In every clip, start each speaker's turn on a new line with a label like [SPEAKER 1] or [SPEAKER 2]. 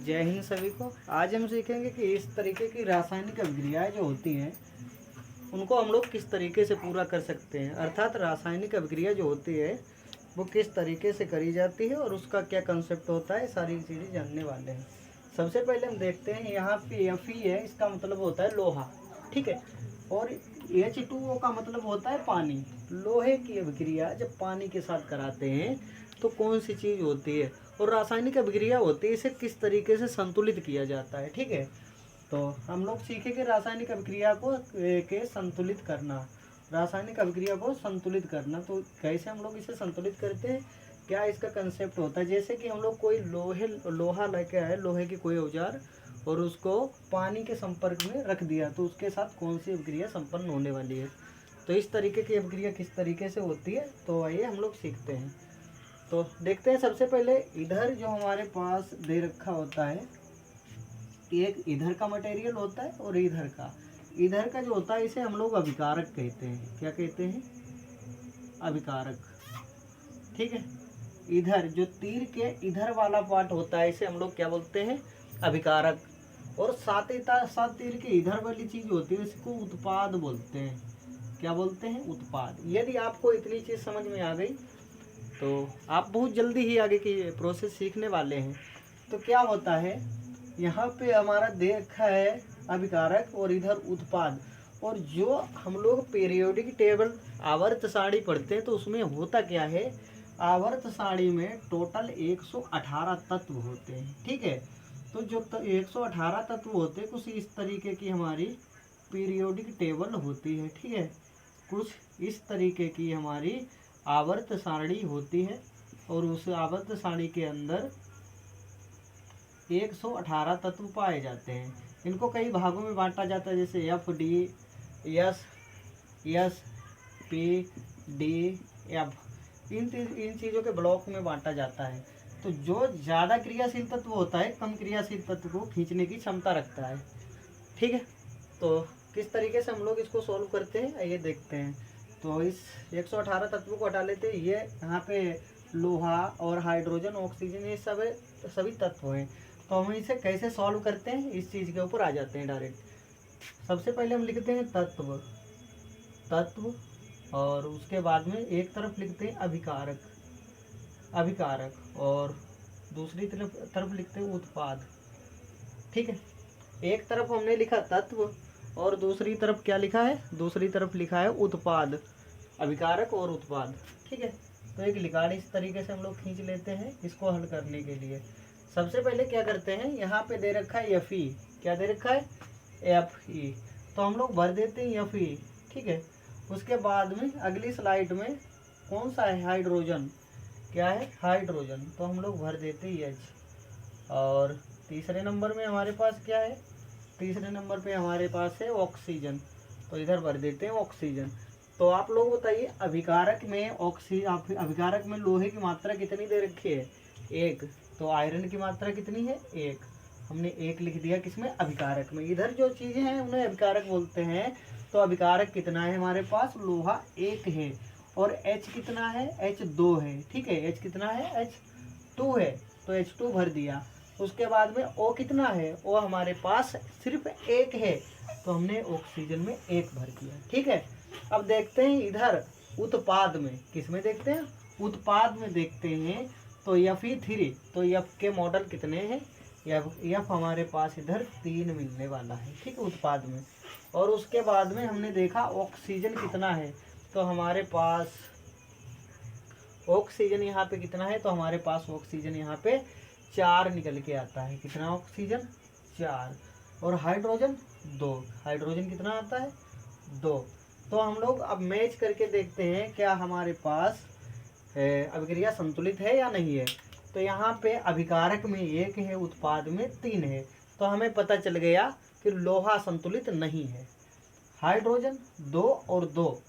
[SPEAKER 1] जय हिंद सभी को। आज हम सीखेंगे कि इस तरीके की रासायनिक अभिक्रियाएं जो होती हैं उनको हम लोग किस तरीके से पूरा कर सकते हैं, अर्थात रासायनिक अभिक्रिया जो होती है वो किस तरीके से करी जाती है और उसका क्या कंसेप्ट होता है, सारी चीज़ें जानने वाले हैं। सबसे पहले हम देखते हैं यहाँ पे Fe है, इसका मतलब होता है लोहा, ठीक है। और H2O का मतलब होता है पानी। लोहे की अभिक्रिया जब पानी के साथ कराते हैं तो कौन सी चीज़ होती है और रासायनिक अभिक्रिया होती है, इसे किस तरीके से संतुलित किया जाता है, ठीक है। तो हम लोग सीखेंगे रासायनिक अभिक्रिया को के संतुलित करना, रासायनिक अभिक्रिया को संतुलित करना। तो कैसे हम लोग इसे संतुलित करते हैं, क्या इसका कंसेप्ट होता है। जैसे कि हम लोग कोई लोहा लेके आए, लोहे की कोई औजार, और उसको पानी के संपर्क में रख दिया तो उसके साथ कौन सी अभिक्रिया संपन्न होने वाली है। तो इस तरीके की अभिक्रिया किस तरीके से होती है, तो आइए हम लोग सीखते हैं। तो देखते हैं सबसे पहले इधर जो हमारे पास दे रखा होता है, एक इधर का मटेरियल होता है और इधर का जो होता है इसे हम लोग अभिकारक कहते हैं। क्या कहते हैं? अभिकारक, ठीक है। इधर जो तीर के इधर वाला पार्ट होता है इसे हम लोग क्या बोलते हैं? अभिकारक। और साथ ही साथ तीर के इधर वाली चीज होती है इसको उत्पाद बोलते हैं। क्या बोलते हैं? उत्पाद। यदि आपको इतनी चीज समझ में आ गई तो आप बहुत जल्दी ही आगे की प्रोसेस सीखने वाले हैं। तो क्या होता है, यहाँ पे हमारा दे रखा है अभिकारक और इधर उत्पाद। और जो हम लोग पीरियोडिक टेबल आवर्त सारणी पढ़ते हैं तो उसमें होता क्या है, आवर्त सारणी में टोटल 118 तत्व होते हैं, ठीक है। तो जो 118 तत्व होते हैं कुछ इस तरीके की हमारी पीरियोडिक टेबल होती है, ठीक है। कुछ इस तरीके की हमारी आवर्त सारणी होती है और उस आवर्त सारणी के अंदर 118 तत्व पाए जाते हैं। इनको कई भागों में बांटा जाता है, जैसे F D S S P D F, इन चीज़ों के ब्लॉक में बांटा जाता है। तो जो ज़्यादा क्रियाशील तत्व होता है कम क्रियाशील तत्व को खींचने की क्षमता रखता है, ठीक है। तो किस तरीके से हम लोग इसको सॉल्व करते हैं आइए देखते हैं। तो इस 118 तत्वों को हटा लेते हैं। ये यहाँ पे लोहा और हाइड्रोजन, ऑक्सीजन, ये सब सभी तत्व हैं। तो हम इसे कैसे सॉल्व करते हैं, इस चीज़ के ऊपर आ जाते हैं डायरेक्ट। सबसे पहले हम लिखते हैं तत्व और उसके बाद में एक तरफ लिखते हैं अभिकारक और दूसरी तरफ लिखते हैं उत्पाद, ठीक है। एक तरफ हमने लिखा तत्व और दूसरी तरफ क्या लिखा है, दूसरी तरफ लिखा है उत्पाद, अभिकारक और उत्पाद, ठीक है। तो एक लिकाड़ इस तरीके से हम लोग खींच लेते हैं इसको हल करने के लिए। सबसे पहले क्या करते हैं, यहाँ पे दे रखा है Fe, क्या दे रखा है? Fe। तो हम लोग भर देते हैं Fe, ठीक है। उसके बाद में अगली स्लाइड में कौन सा है? हाइड्रोजन। क्या है? हाइड्रोजन। तो हम लोग भर देते हैं H। और तीसरे नंबर में हमारे पास क्या है? तीसरे नंबर पे हमारे पास है ऑक्सीजन। तो इधर भर देते हैं ऑक्सीजन। तो आप लोग बताइए, अभिकारक में लोहे की मात्रा कितनी दे रखी है? 1। तो आयरन की मात्रा कितनी है? 1। हमने 1 लिख दिया किसमें? अभिकारक में। इधर जो चीज़ें हैं उन्हें अभिकारक बोलते हैं। तो अभिकारक कितना है हमारे पास? लोहा 1 है। और H कितना है? H2 है, ठीक है। H कितना है? H2 है। तो H2 भर दिया। उसके बाद में O कितना है? O हमारे पास सिर्फ 1 है। तो हमने ऑक्सीजन में 1 भर दिया, ठीक है। अब देखते हैं इधर उत्पाद में, किस में देखते हैं? उत्पाद में देखते हैं। तो Fe3, तो F के मॉडल कितने हैं? F हमारे पास इधर 3 मिलने वाला है, ठीक है, उत्पाद में। और उसके बाद में हमने देखा ऑक्सीजन कितना है। तो हमारे पास ऑक्सीजन यहाँ पे कितना है? तो हमारे पास ऑक्सीजन यहाँ पे 4 निकल के आता है। कितना ऑक्सीजन? 4। और हाइड्रोजन 2। हाइड्रोजन कितना आता है? 2। तो हम लोग अब मैच करके देखते हैं क्या हमारे पास अभिक्रिया संतुलित है या नहीं है। तो यहाँ पे अभिकारक में 1 है, उत्पाद में 3 है। तो हमें पता चल गया कि लोहा संतुलित नहीं है। हाइड्रोजन 2 और 2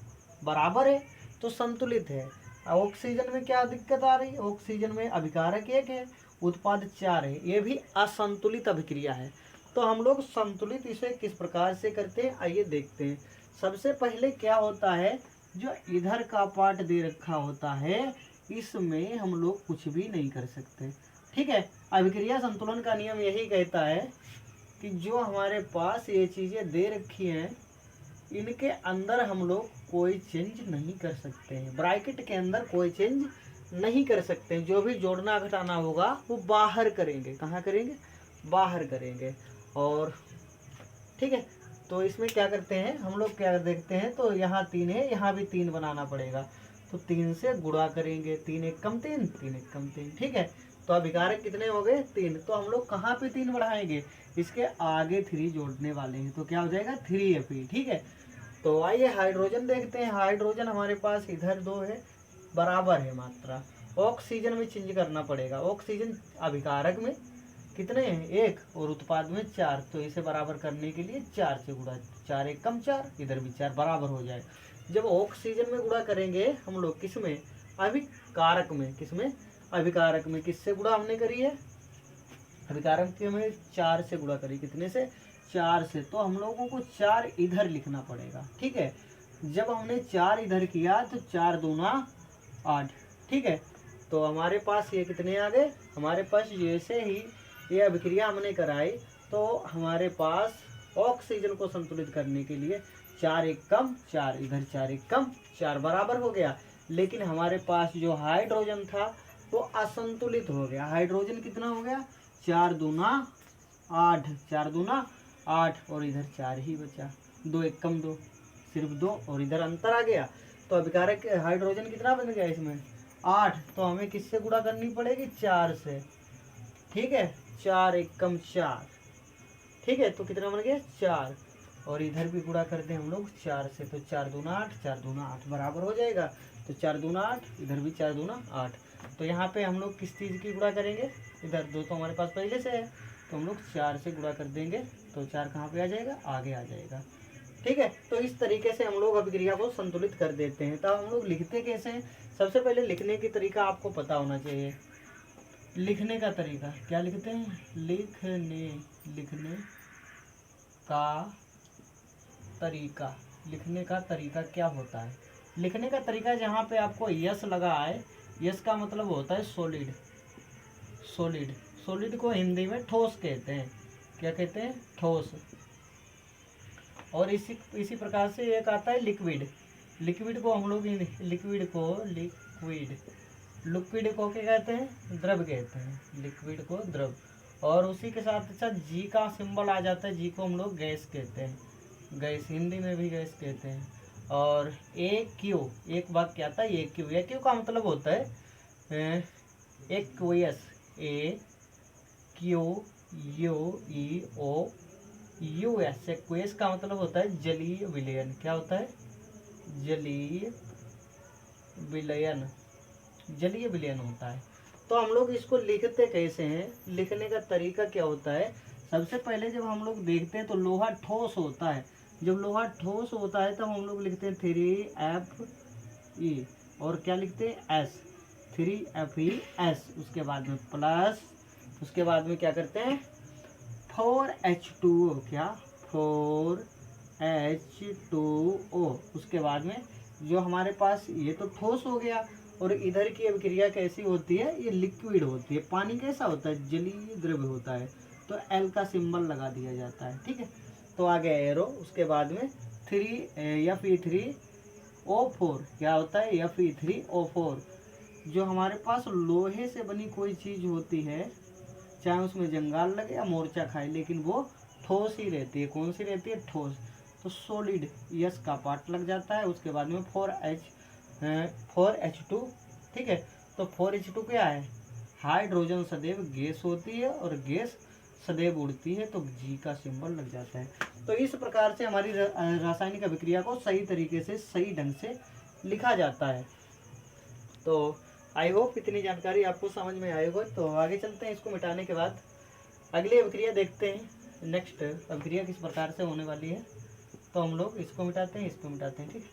[SPEAKER 1] बराबर है तो संतुलित है। ऑक्सीजन में क्या दिक्कत आ रही है? ऑक्सीजन में अभिकारक 1 है, उत्पाद 4 है, ये भी असंतुलित अभिक्रिया है। तो हम लोग संतुलित इसे किस प्रकार से करते हैं आइए देखते हैं। सबसे पहले क्या होता है, जो इधर का पार्ट दे रखा होता है इसमें हम लोग कुछ भी नहीं कर सकते, ठीक है। अभिक्रिया संतुलन का नियम यही कहता है कि जो हमारे पास ये चीज़ें दे रखी हैं इनके अंदर हम लोग कोई चेंज नहीं कर सकते हैं, ब्रैकेट के अंदर कोई चेंज नहीं कर सकते हैं। जो भी जोड़ना घटाना होगा वो बाहर करेंगे। कहाँ करेंगे? बाहर करेंगे। और ठीक है, तो इसमें क्या करते हैं हम लोग, क्या देखते हैं, तो यहाँ 3 है, यहाँ भी 3 बनाना पड़ेगा। तो 3 से गुणा करेंगे, 3 एक कम 3, 3 एक कम 3। ठीक है, तो अभिकारक कितने हो गए? 3। तो हम लोग कहाँ पे 3 बढ़ाएंगे? इसके आगे 3 जोड़ने वाले हैं, तो क्या हो जाएगा? 3Fe। ठीक है, तो आइए हाइड्रोजन देखते हैं। हाइड्रोजन हमारे पास इधर 2 है, बराबर है मात्रा। ऑक्सीजन में चेंज करना पड़ेगा। ऑक्सीजन अभिकारक में कितने हैं? 1, और उत्पाद में 4। तो इसे बराबर करने के लिए 4 से गुणा, 4 एक कम 4, इधर भी 4, बराबर हो जाए। जब ऑक्सीजन में गुणा करेंगे हम लोग, किसमें? अभिकारक में। किसमें? अभिकारक में। किससे गुणा हमने करी है? अभिकारक के में 4 से गुणा करी। कितने से? 4 से। तो हम लोगों को 4 इधर लिखना पड़ेगा। ठीक है, जब हमने 4 इधर किया तो 4 दूना 8। ठीक है, तो हमारे पास ये कितने आ गए? हमारे पास जैसे ही ये अभिक्रिया हमने कराई तो हमारे पास ऑक्सीजन को संतुलित करने के लिए 4 एक कम 4, इधर 4 एक कम 4, बराबर हो गया। लेकिन हमारे पास जो हाइड्रोजन था वो असंतुलित हो गया। हाइड्रोजन कितना हो गया? 4 दूना 8, 4 दूना 8, और इधर 4 ही बचा। 2 एक कम 2, सिर्फ 2, और इधर अंतर आ गया। तो अभिकारक हाइड्रोजन कितना बन गया इसमें? 8। तो हमें किससे गुणा करनी पड़ेगी? 4 से। ठीक है, 4 एक कम 4। ठीक है, तो कितना बन गया? 4, और इधर भी गुणा करते हैं हम लोग 4 से। तो 4 दूना 8, 4 दूना 8, बराबर हो जाएगा। तो 4 दूना 8, इधर भी 4 दूना 8। तो यहाँ पे हम लोग किस चीज़ की गुणा करेंगे? इधर 2 तो हमारे पास पहले से है, तो हम लोग 4 से गुणा कर देंगे। तो 4 कहाँ पे आ जाएगा? आगे आ जाएगा। ठीक है, तो इस तरीके से हम लोग अभिक्रिया को संतुलित कर देते हैं। तो हम लोग लिखते कैसे हैं? सबसे पहले लिखने की तरीका आपको पता होना चाहिए। लिखने का तरीका क्या लिखते हैं? लिखने का तरीका। लिखने का तरीका क्या होता है? लिखने का तरीका, जहाँ पे आपको यस लगा है, यस का मतलब होता है सॉलिड। सॉलिड, सॉलिड को हिंदी में ठोस कहते हैं। क्या कहते हैं? ठोस। और इसी प्रकार से एक आता है लिक्विड। लिक्विड को हम लोग लिक्विड को क्या कहते हैं? द्रव कहते हैं। लिक्विड को द्रव। और उसी के साथ साथ जी का सिंबल आ जाता है, जी को हम लोग गैस कहते हैं। गैस, हिंदी में भी गैस कहते हैं। और AQ, एक वाक्य आता है AQ। AQ का मतलब होता है एक्वियस। AQUEOUS। एक्वियस का मतलब होता है जलीय विलयन। क्या होता है? जलीय विलयन। जलीय विलयन होता है। तो हम लोग इसको लिखते कैसे हैं? लिखने का तरीका क्या होता है? सबसे पहले जब हम लोग देखते हैं तो लोहा ठोस होता है। जब लोहा ठोस होता है तब हम लोग लिखते हैं 3Fe, और क्या लिखते हैं? S, 3FeS। उसके बाद में प्लस, उसके बाद में क्या करते हैं? 4H2O। क्या? 4H2O। उसके बाद में जो हमारे पास, ये तो ठोस हो गया, और इधर की अभिक्रिया कैसी होती है? ये लिक्विड होती है। पानी कैसा होता है? जलीय द्रव्य होता है। तो L का सिंबल लगा दिया जाता है। ठीक है, तो आ गया एरो। उसके बाद में Fe3O4। क्या होता है? Fe3O4। जो हमारे पास लोहे से बनी कोई चीज़ होती है, चाहे उसमें जंगाल लगे या मोर्चा खाए, लेकिन वो ठोस ही रहती है। कौन सी रहती है? ठोस। तो सॉलिड, यस का पार्ट लग जाता है। उसके बाद में 4H2। ठीक है, तो 4H2 क्या है? हाइड्रोजन सदैव गैस होती है, और गैस सदैव उड़ती है, तो जी का सिंबल लग जाता है। तो इस प्रकार से हमारी रासायनिक अभिक्रिया को सही तरीके से, सही ढंग से लिखा जाता है। तो आई होप इतनी जानकारी आपको समझ में आई हो। तो आगे चलते हैं। इसको मिटाने के बाद अगली अभिक्रिया देखते हैं। नेक्स्ट अभिक्रिया किस प्रकार से होने वाली है। तो हम लोग इसको मिटाते हैं, इसको मिटाते हैं। ठीक है,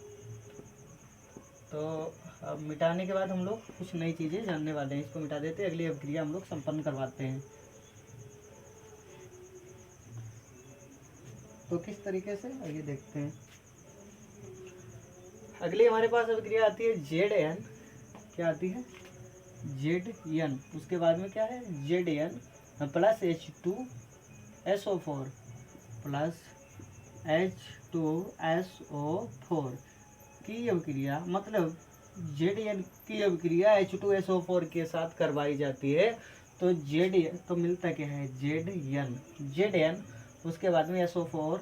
[SPEAKER 1] तो अब मिटाने के बाद हम लोग कुछ नई चीज़ें जानने वाले हैं। इसको मिटा देते हैं, अगली अभिक्रिया हम लोग संपन्न करवाते हैं। तो किस तरीके से, आइए देखते हैं। अगली हमारे पास अभिक्रिया आती है ZN। क्या आती है? Zn, उसके बाद में क्या है Zn plus H2SO4 plus H2SO4 की अभिक्रिया, मतलब Zn की अभिक्रिया H2SO4 के साथ करवाई जाती है। तो Zn तो मिलता क्या है Zn, उसके बाद में SO4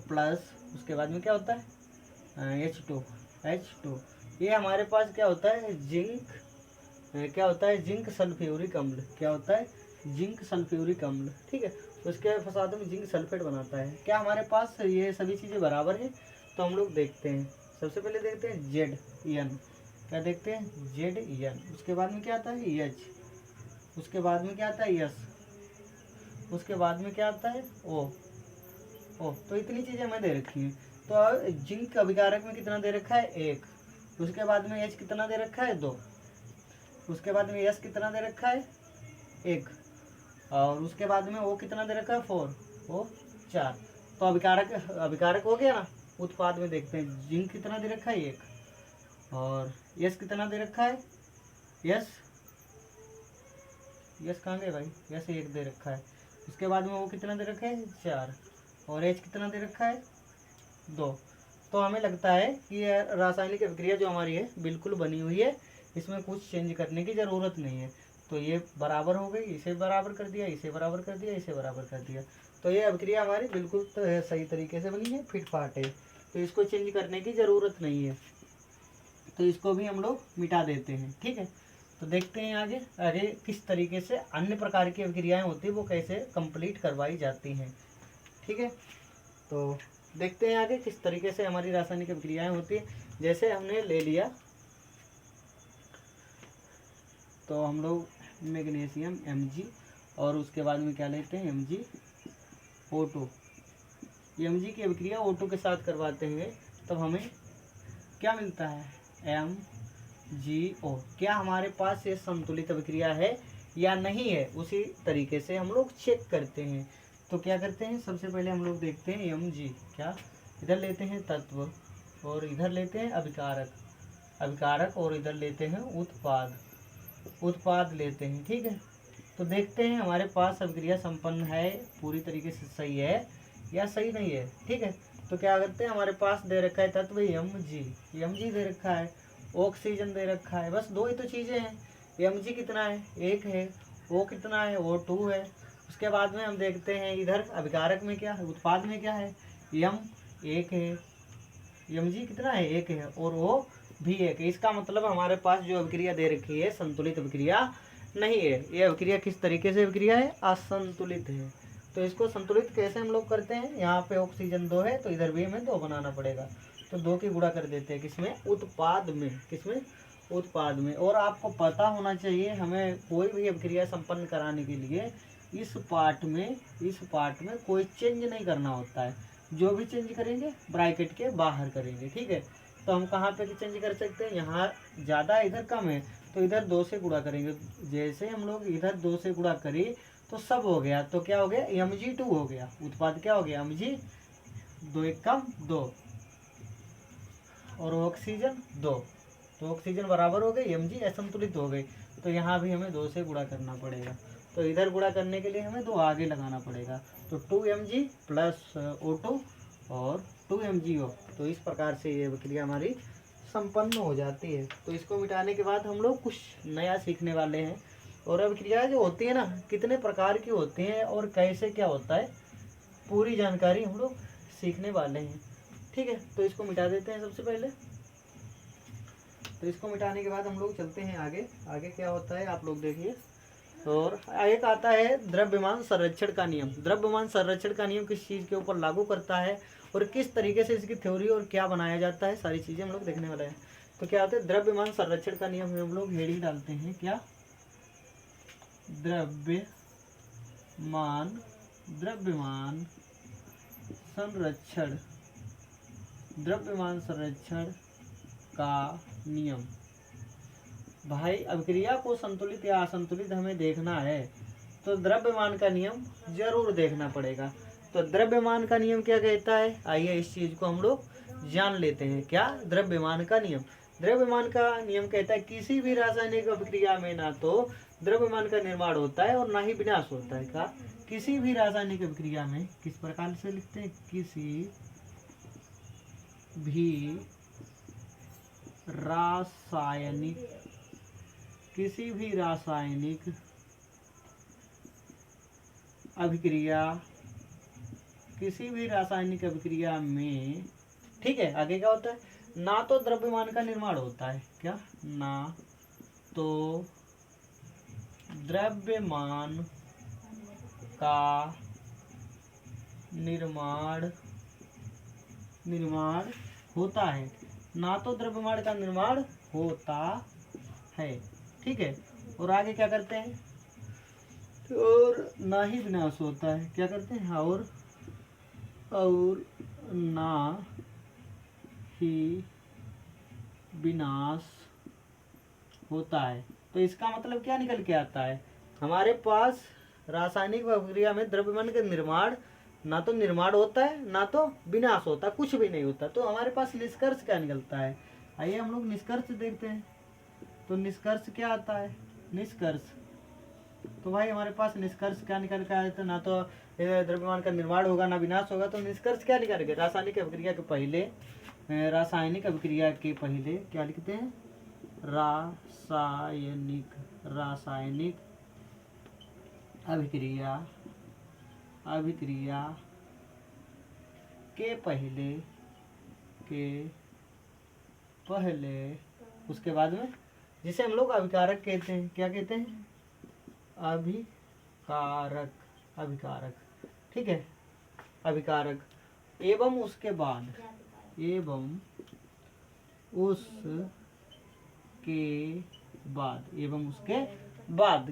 [SPEAKER 1] प्लस उसके बाद में क्या होता है H2। ये हमारे पास क्या होता है जिंक सल्फ्यूरिक अम्ल, क्या होता है जिंक सल्फ्यूरिक अम्ल, ठीक है। उसके साथ में जिंक सल्फेट बनाता है। क्या हमारे पास ये सभी चीज़ें बराबर है? तो हम लोग देखते हैं, सबसे पहले देखते हैं Zn, क्या देखते हैं Zn, उसके बाद में क्या आता है H, उसके बाद में क्या आता है S, उसके बाद में क्या आता है O। तो इतनी चीज़ें हमें दे रखी हैं। तो जिंक अभिकारक में कितना दे रखा है 1, उसके बाद में H कितना दे रखा है 2, उसके बाद में S कितना दे रखा है 1, और उसके बाद में O कितना दे रखा है 4, 4। तो अभिकारक हो गया ना। उत्पाद में देखते हैं जिंक कितना दे रखा है 1, और S कितना दे रखा है S कहाँ गए भाई, S 1 दे रखा है। उसके बाद में O कितना दे रखा है 4, और H कितना दे रखा है 2। तो हमें लगता है कि यह रासायनिक अभिक्रिया जो हमारी है बिल्कुल बनी हुई है, इसमें कुछ चेंज करने की ज़रूरत नहीं है। तो ये बराबर हो गई, इसे बराबर कर दिया, इसे बराबर कर दिया, इसे बराबर कर दिया। तो ये अभिक्रिया हमारी बिल्कुल तो सही तरीके से बनी है, फिट फाट है, तो इसको चेंज करने की ज़रूरत नहीं है। तो इसको भी हम लोग मिटा देते हैं, ठीक है। तो देखते हैं आगे किस तरीके से अन्य प्रकार की अभिक्रियाएँ होती है वो कैसे कंप्लीट करवाई जाती हैं, ठीक है। तो देखते हैं आगे किस तरीके से हमारी रासायनिक अभिक्रियाएं होती है। जैसे हमने ले लिया, तो हम लोग मैग्नीशियम Mg, और उसके बाद में क्या लेते हैं MgO2। Mg की अभिक्रिया O2 के साथ करवाते हैं, तब हमें क्या मिलता है MgO। क्या हमारे पास ये संतुलित अभिक्रिया है या नहीं है, उसी तरीके से हम लोग चेक करते हैं। तो क्या करते हैं, सबसे पहले हम लोग देखते हैं Mg, क्या इधर लेते हैं तत्व, और इधर लेते हैं अभिकारक, और इधर लेते हैं उत्पाद लेते हैं, ठीक है। तो देखते हैं हमारे पास अभिक्रिया संपन्न है, पूरी तरीके से सही है या सही नहीं है, ठीक है। तो क्या करते हैं, हमारे पास दे रखा है तत्व Mg दे रखा है, ऑक्सीजन दे रखा है, बस 2 ही तो चीज़ें हैं। Mg कितना है 1 है, O कितना है O2 है। उसके बाद में हम देखते हैं इधर अभिकारक में क्या है, उत्पाद में क्या है M 1 है, Mg कितना है 1 है, और O भी 1 है। इसका मतलब हमारे पास जो अभिक्रिया दे रखी है संतुलित अभिक्रिया नहीं है। ये अभिक्रिया किस तरीके से अभिक्रिया है, असंतुलित है। तो इसको संतुलित कैसे हम लोग करते हैं, यहाँ पे ऑक्सीजन 2 है तो इधर भी हमें 2 बनाना पड़ेगा, तो 2 की गुणा कर देते हैं किसमें, उत्पाद में, किसमें, उत्पाद में। और आपको पता होना चाहिए, हमें कोई भी अभिक्रिया संपन्न कराने के लिए इस पार्ट में कोई चेंज नहीं करना होता है। जो भी चेंज करेंगे ब्रैकेट के बाहर करेंगे, ठीक है। तो हम कहाँ पे चेंज कर सकते हैं, यहाँ ज़्यादा इधर कम है तो इधर 2 से गुणा करेंगे। जैसे हम लोग इधर 2 से गुणा करें तो सब हो गया, तो क्या हो गया Mg2 हो गया, उत्पाद क्या हो गया Mg, 2 1 कम 2, और ऑक्सीजन 2, तो ऑक्सीजन बराबर हो गई, Mg असंतुलित हो गई। तो यहाँ भी हमें 2 से गुणा करना पड़ेगा, तो इधर गुणा करने के लिए हमें 2 आगे लगाना पड़ेगा, तो 2Mg प्लस O2 और 2MgO। तो इस प्रकार से ये अभिक्रिया हमारी संपन्न हो जाती है। तो इसको मिटाने के बाद हम लोग कुछ नया सीखने वाले हैं। और अभिक्रिया जो होती है ना, कितने प्रकार की होती हैं और कैसे क्या होता है, पूरी जानकारी हम लोग सीखने वाले हैं, ठीक है। तो इसको मिटा देते हैं सबसे पहले। तो इसको मिटाने के बाद हम लोग चलते हैं आगे क्या होता है आप लोग देखिए। और एक आता है द्रव्यमान संरक्षण का नियम। द्रव्यमान संरक्षण का नियम किस चीज़ के ऊपर लागू करता है और किस तरीके से इसकी थ्योरी और क्या बनाया जाता है, सारी चीज़ें हम लोग देखने वाले हैं। तो क्या होता है द्रव्यमान संरक्षण का नियम में हम लोग हेडिंग डालते हैं क्या, द्रव्यमान संरक्षण का नियम। भाई अभिक्रिया को संतुलित या असंतुलित हमें देखना है तो द्रव्यमान का नियम जरूर देखना पड़ेगा। तो द्रव्यमान का नियम क्या कहता है, आइए इस चीज को हम लोग जान लेते हैं। क्या द्रव्यमान का नियम, द्रव्यमान का नियम कहता है किसी भी रासायनिक अभिक्रिया में ना तो द्रव्यमान का निर्माण होता है और ना ही विनाश होता है। का किसी भी रासायनिक अभिक्रिया में किस प्रकार से लिखते हैं, किसी भी रासायनिक अभिक्रिया में, ठीक है, आगे क्या होता है, ना तो द्रव्यमान का निर्माण होता है, क्या, ना तो द्रव्यमान का निर्माण होता है, ना तो द्रव्यमान का निर्माण होता है, ठीक है। और आगे क्या करते हैं, और ना ही विनाश होता है, क्या करते हैं, और ना ही विनाश होता है। तो इसका मतलब क्या निकल के आता है, हमारे पास रासायनिक अभिक्रिया में द्रव्यमान का निर्माण ना तो निर्माण होता है ना तो विनाश होता, कुछ भी नहीं होता। तो हमारे पास निष्कर्ष क्या निकलता है, आइए हम लोग निष्कर्ष देखते हैं। तो निष्कर्ष क्या आता है, निष्कर्ष, तो भाई हमारे पास निष्कर्ष क्या निकल के आया था, ना तो द्रव्यमान का निर्माण होगा ना विनाश होगा। तो निष्कर्ष क्या निकालेंगे, रासायनिक अभिक्रिया के पहले क्या लिखते हैं, रासायनिक अभिक्रिया के पहले उसके बाद में, जिसे हम लोग अभिकारक कहते हैं, क्या कहते हैं, अभिकारक, ठीक है, अभिकारक, एवं उसके बाद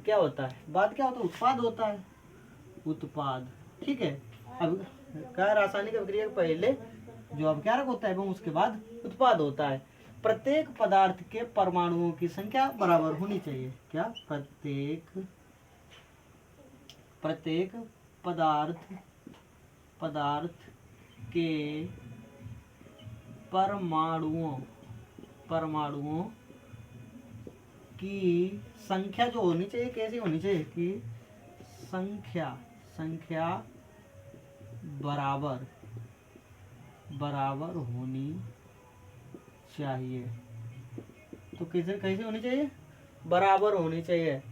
[SPEAKER 1] क्या होता है, उत्पाद होता है, उत्पाद, ठीक है। अब क्या, रासायनिक अभिक्रिया के पहले जो अभिकारक होता है एवं उसके बाद उत्पाद होता है। प्रत्येक पदार्थ के परमाणुओं की संख्या बराबर होनी चाहिए, क्या, प्रत्येक पदार्थ के परमाणुओं की संख्या जो होनी चाहिए, कैसी होनी चाहिए, कि संख्या बराबर होनी चाहिए। तो कैसे होनी चाहिए, बराबर होनी चाहिए।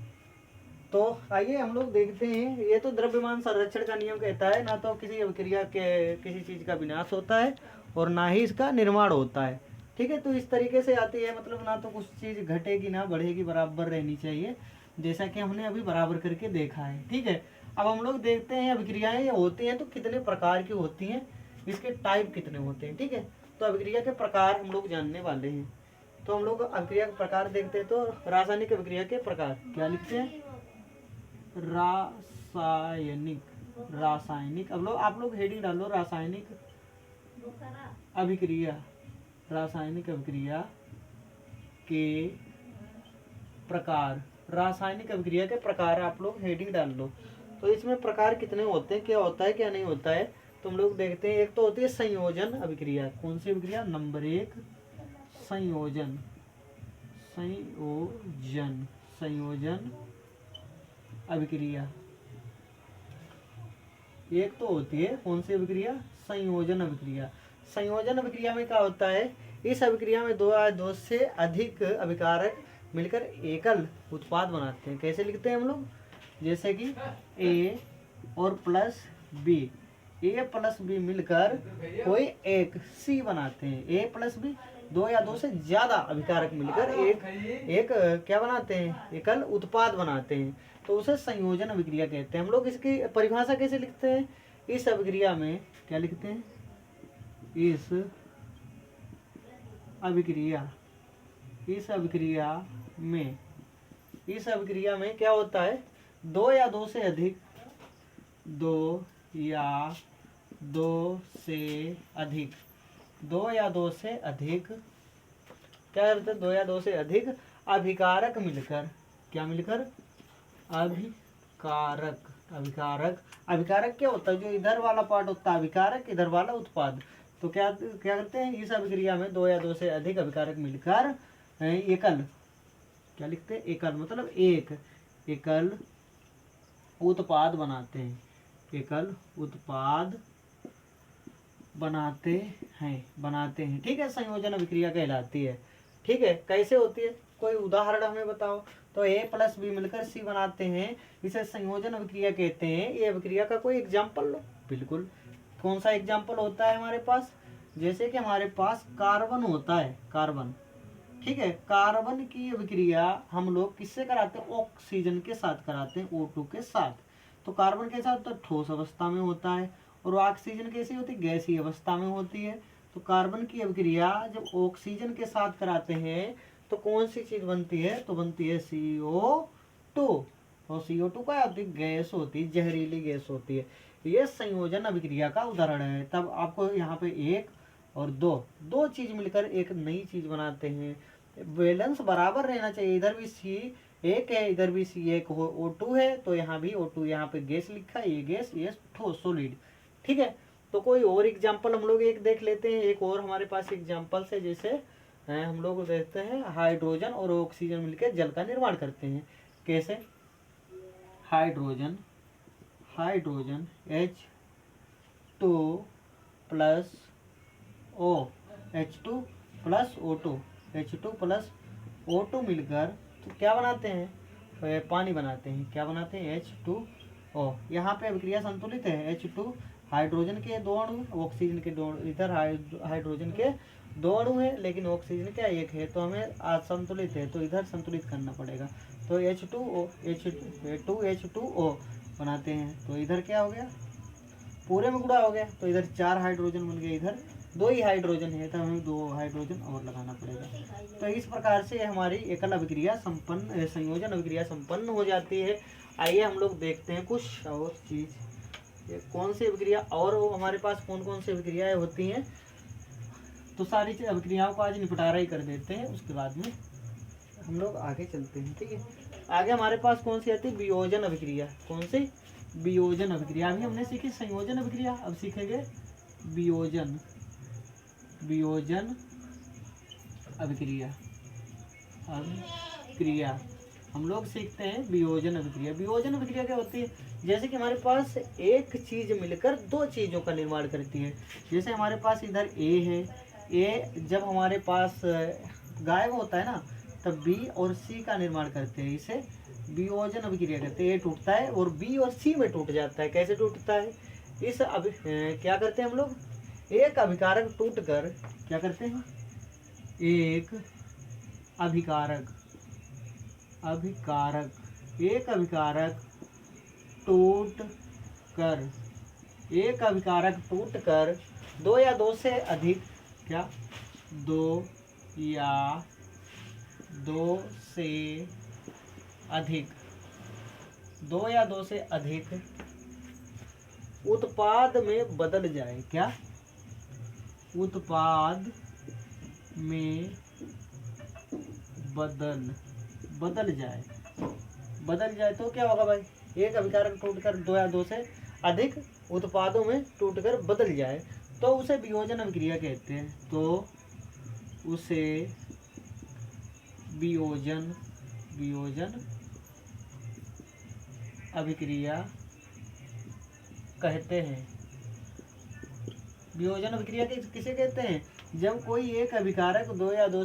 [SPEAKER 1] तो आइए हम लोग देखते हैं, ये तो द्रव्यमान संरक्षण का नियम कहता है, ना तो किसी अभिक्रिया के किसी चीज का विनाश होता है और ना ही इसका निर्माण होता है, ठीक है। तो इस तरीके से आती है, मतलब ना तो कुछ चीज घटेगी ना बढ़ेगी, बराबर रहनी चाहिए, जैसा कि हमने अभी बराबर करके देखा है, ठीक है। अब हम लोग देखते हैं अभिक्रियाएं होती हैं तो कितने प्रकार की होती हैं, इसके टाइप कितने होते हैं, ठीक है। तो अभिक्रिया के प्रकार हम लोग जानने वाले हैं। तो हम लोग अभिक्रिया के प्रकार देखते हैं। तो रासायनिक अभिक्रिया के प्रकार क्या लिखते हैं, रासायनिक, अब आप लोग हेडिंग डालो, रासायनिक अभिक्रिया के प्रकार, रासायनिक अभिक्रिया के प्रकार आप लोग हेडिंग डाल लो। तो इसमें प्रकार कितने होते हैं, क्या होता है क्या नहीं होता है, तो हम लोग देखते हैं। एक तो होती है संयोजन अभिक्रिया, कौन सी अभिक्रिया, नंबर 1 संयोजन अभिक्रिया। एक तो होती है कौन सी अभिक्रिया, संयोजन अभिक्रिया। संयोजन अभिक्रिया में क्या होता है, इस अभिक्रिया में दो से अधिक अभिकारक मिलकर एकल उत्पाद बनाते हैं। कैसे लिखते हैं हम लोग, जैसे कि ए और प्लस बी, ए प्लस बी मिलकर कोई एक सी बनाते हैं। ए प्लस बी, दो या दो से ज्यादा अभिकारक मिलकर एक क्या बनाते हैं, एकल उत्पाद बनाते हैं। तो उसे संयोजन अभिक्रिया कहते हैं। हम लोग इसकी परिभाषा कैसे लिखते हैं, इस अभिक्रिया में क्या लिखते हैं, इस अभिक्रिया में क्या होता है, दो या दो से अधिक क्या करते हैं, दो या दो से अधिक अभिकारक मिलकर, क्या मिलकर, अभिकारक क्या होता है, जो इधर वाला पार्ट होता है अभिकारक, इधर वाला उत्पाद। तो क्या करते हैं, इस अभिक्रिया में दो या दो से अधिक अभिकारक मिलकर एकल, क्या लिखते हैं, एकल मतलब एक, एकल उत्पाद बनाते हैं, एकल उत्पाद बनाते हैं, ठीक है, संयोजन अभिक्रिया कहलाती है। ठीक है, कैसे होती है, कोई उदाहरण हमें बताओ। तो A प्लस बी मिलकर C बनाते हैं, इसे संयोजन अभिक्रिया कहते हैं। ये अभिक्रिया का कोई एग्जाम्पल लो। बिल्कुल, कौन सा एग्जाम्पल होता है हमारे पास, जैसे कि हमारे पास कार्बन होता है, कार्बन, ठीक है, कार्बन की अभिक्रिया हम लोग किससे कराते हैं, ऑक्सीजन के साथ कराते हैं, O2 के साथ। तो कार्बन के साथ तो ठोस अवस्था में होता है, और ऑक्सीजन कैसी होती है, गैसीय अवस्था में होती है। तो कार्बन की अभिक्रिया जब ऑक्सीजन के साथ कराते हैं तो कौन सी चीज बनती है, तो बनती है CO2। और CO2 क्या होती है, गैस होती है, जहरीली गैस होती है। ये संयोजन अभिक्रिया का उदाहरण है। तब आपको यहाँ पे एक और दो चीज मिलकर एक नई चीज बनाते हैं। बैलेंस बराबर रहना चाहिए, इधर भी C एक है, इधर भी C एक O2 है, तो यहाँ भी O2, यहाँ पे गैस लिखा है, ये गैस, ये ठोस सॉलिड। ठीक है, तो कोई और एग्जाम्पल हम लोग एक देख लेते हैं। एक और हमारे पास एग्जाम्पल्स है, जैसे हम लोग देखते हैं हाइड्रोजन और ऑक्सीजन मिलकर जल का निर्माण करते हैं। कैसे, hydrogen H2 plus O, H2 plus O2, H2 plus O2 मिलकर तो क्या बनाते हैं, पानी बनाते हैं। क्या बनाते हैं, H2O। यहाँ पे अभिक्रिया संतुलित है, H2 हाइड्रोजन के 2 अणु, ऑक्सीजन के 2 अणु, इधर हाइड्रोजन के 2 अणु है लेकिन ऑक्सीजन का 1 है, तो हमें असंतुलित है, तो इधर संतुलित करना पड़ेगा। तो H2O बनाते हैं, तो इधर क्या हो गया, पूरे में गुणा हो गया, तो इधर 4 हाइड्रोजन बन गए, इधर 2 ही हाइड्रोजन है, तो हमें 2 हाइड्रोजन और लगाना पड़ेगा। तो इस प्रकार से हमारी एकल अभिक्रिया संपन्न, संयोजन अभिक्रिया संपन्न हो जाती है। आइए हम लोग देखते हैं कुछ और चीज, कौन सी अभिक्रिया और हमारे पास कौन कौन सी अभिक्रियाएं होती हैं। तो सारी अभिक्रियाओं को आज निपटारा ही कर देते हैं, उसके बाद में हम लोग आगे चलते हैं। ठीक है, आगे हमारे पास कौन सी आती है, वियोजन अभिक्रिया। कौन सी, वियोजन अभिक्रिया। अभी हमने सीखी संयोजन अभिक्रिया, अब सीखेंगे वियोजन अभिक्रिया। हम लोग सीखते हैं वियोजन अभिक्रिया। वियोजन अभिक्रिया क्या होती है, जैसे कि हमारे पास एक चीज मिलकर 2 चीजों का निर्माण करती है। जैसे हमारे पास इधर A है, A जब हमारे पास गायब होता है ना, तब B और C का निर्माण करते हैं, इसे वियोजन अभिक्रिया कहते हैं। A टूटता है और B और C में टूट जाता है। कैसे टूटता है, इस क्या करते हैं हम लोग, एक अभिकारक टूटकर क्या करते हैं, एक अभिकारक टूट कर 2 या 2 से अधिक, क्या 2 या 2 से अधिक उत्पाद में बदल जाए। क्या, उत्पाद में बदल जाए तो क्या होगा भाई, एक अभिकारक टूटकर 2 या 2 से अधिक उत्पादों में टूटकर बदल जाए तो उसे वियोजन अभिक्रिया कहते हैं। तो उसे वियोजन अभिक्रिया कहते हैं। वियोजन अभिक्रिया किसे कहते हैं, जब कोई एक अभिकारक 2 या 2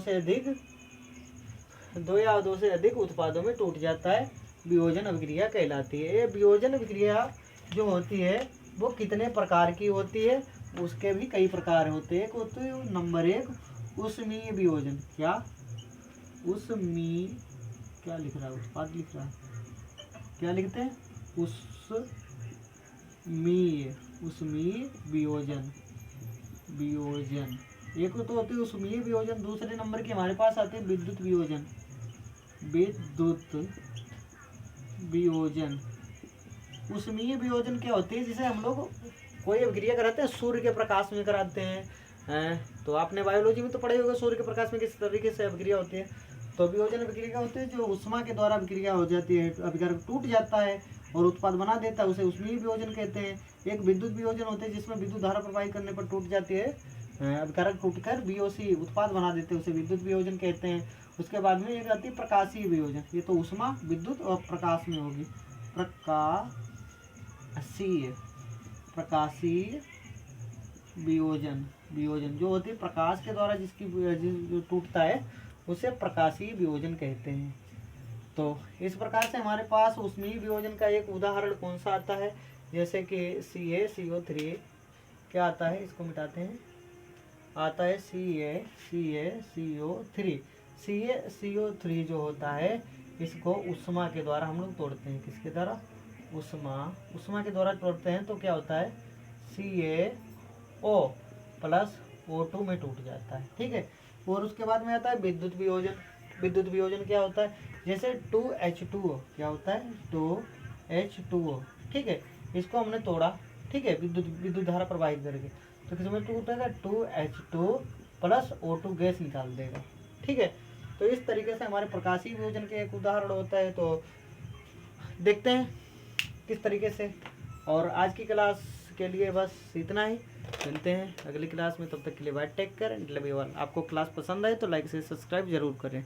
[SPEAKER 1] से अधिक उत्पादों में टूट जाता है, वियोजन अभिक्रिया कहलाती है। ये वियोजन अभिक्रिया जो होती है वो कितने प्रकार की होती है, उसके भी कई प्रकार होते हैं। एक होते हैं नंबर 1 उष्मीय वियोजन। क्या, उष्मीय, क्या लिख रहा है, उत्पाद लिख रहा है, क्या लिखते हैं, उष्मीय वियोजन। एक तो होती है उष्मीय वियोजन, दूसरे नंबर की हमारे पास आती है विद्युत वियोजन। उष्मीय वियोजन क्या होती है, जिसे हम लोग कोई अभिक्रिया कराते हैं सूर्य के प्रकाश में कराते हैं। तो आपने बायोलॉजी में तो पढ़े होगा सूर्य के प्रकाश में किस तरीके से अभिक्रिया होती है। तो वियोजन अभिक्रिया क्या होती है, जो उष्मा के द्वारा अभिक्रिया हो जाती है, अभिकारक टूट जाता है और उत्पाद बना देता है, उसे उष्मीय वियोजन कहते हैं। एक विद्युत वियोजन होते हैं, जिसमें विद्युत धारा प्रवाहित करने पर टूट जाती है, अभिकारक टूटकर VOC उत्पाद बना देते हैं, उसे विद्युत वियोजन कहते हैं। उसके बाद में एक आती है प्रकाशीय वियोजन, ये तो ऊष्मा विद्युत और प्रकाश में होगी। प्रकाशीय वियोजन, वियोजन जो होती है प्रकाश के द्वारा जिसकी जो टूटता है उसे प्रकाशीय वियोजन कहते हैं। तो इस प्रकार से हमारे पास ऊष्मीय वियोजन का एक उदाहरण कौन सा आता है, जैसे कि CaCO3 क्या आता है, इसको मिटाते हैं, आता है CaCO3। CaCO3 जो होता है इसको ऊष्मा के द्वारा हम लोग तोड़ते हैं, किसके द्वारा, ऊष्मा के द्वारा तोड़ते हैं तो क्या होता है CaO प्लस O2 में टूट जाता है, ठीक है। और उसके बाद में आता है विद्युत वियोजन। विद्युत वियोजन क्या होता है, जैसे 2H2O क्या होता है 2H2O, ठीक है, इसको हमने तोड़ा, ठीक है, विद्युत धारा प्रवाहित करके, तो किसमें टूटेगा 2H2 प्लस O2 गैस निकाल देगा, ठीक है। तो इस तरीके से हमारे प्रकाशीय वियोजन के एक उदाहरण होता है। तो देखते हैं किस तरीके से। और आज की क्लास के लिए बस इतना ही, मिलते हैं अगली क्लास में, तब तक के लिए bye, take care and love you all. आपको क्लास पसंद आए तो लाइक से सब्सक्राइब जरूर करें।